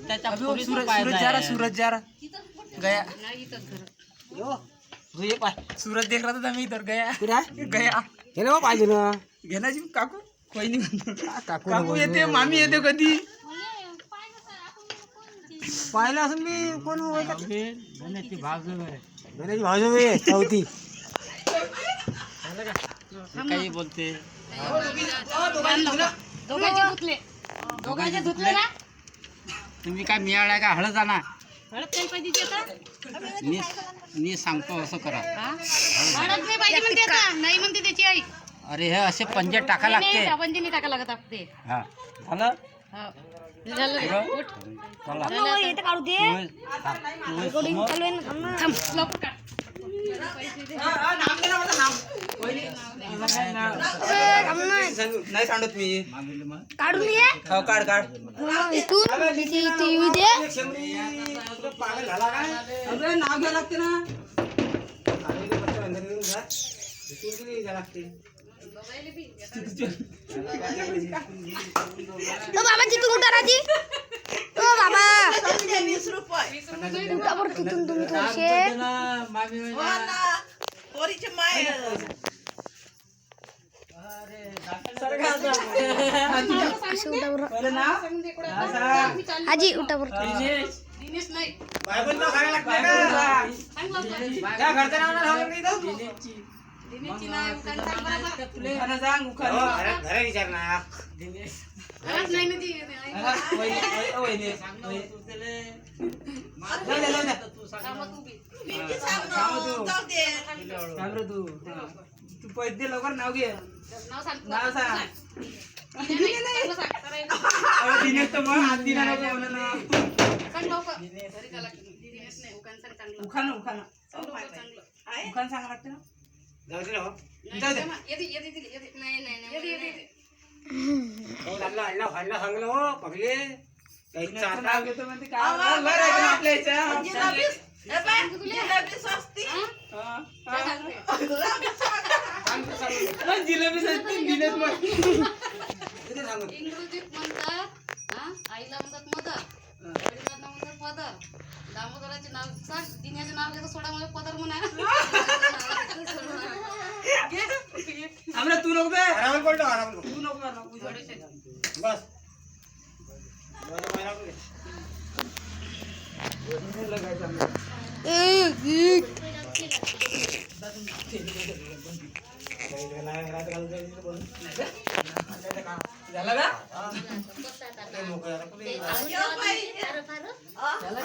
त्याच्या अबे पोलीस सूरज पाय सूरज जा रहा जाए. सूरज जा रहा गया यो, तू ये पाय. सूरज देख रहा था मैं इधर गया कुठे गया हे ना पाहिजे ना घेना जी काकू कोई नहीं म्हणतो. काकू काकू येते मामी येते कधी पाहिलं असं मी कोण होय का धन्याची भाग वगैरे. गणेश भाऊ चौथी काही बोलते. दोघांचे धुतले ना तुम्ही काय मिळाला का हळद आणा. हळद नाही पाहिजे आता मी सांगतो असं करा. हळद नाही पाहिजे म्हणते आता नाही म्हणते त्याची आई अरे हे असे पंजे टाका लागते. आपण नाही टाका लागत आपते हा झालं. झालं बरं. उठ. चला. झालं आता. थांब लवकर काढ. नाही सांगत मी काढून ये हो काढ काढ इथून टीव्ही दे पागल झाला काय अबे नाव घ्या लागते ना बाबा तिथून उठा राजी बाबा उठा बरं तिथून तुम्ही थोडेसे असे उठा बरं आजी उठा बरं तू पैसे लवकर नाव घे नाव सांग दिनेश तर मग हात दिना नको उखाना उखाना उखान सांगा लागते ना जाऊ दे सांगलं हो पगले नाव घेतो म्हणते काय बरं आहे का आपल्या याच्या जिलेबी सस्ती दिलेत मग इंग्रजीत म्हणतात आईला म्हणतात मदर वडिलांना म्हणतात पदर दामोदराचे नाव सांग दिन्याचे नाव घेतो सोडा मला पदर म्हणा आम्हाला तू नको बे आराम पडतो आराम तू नको बस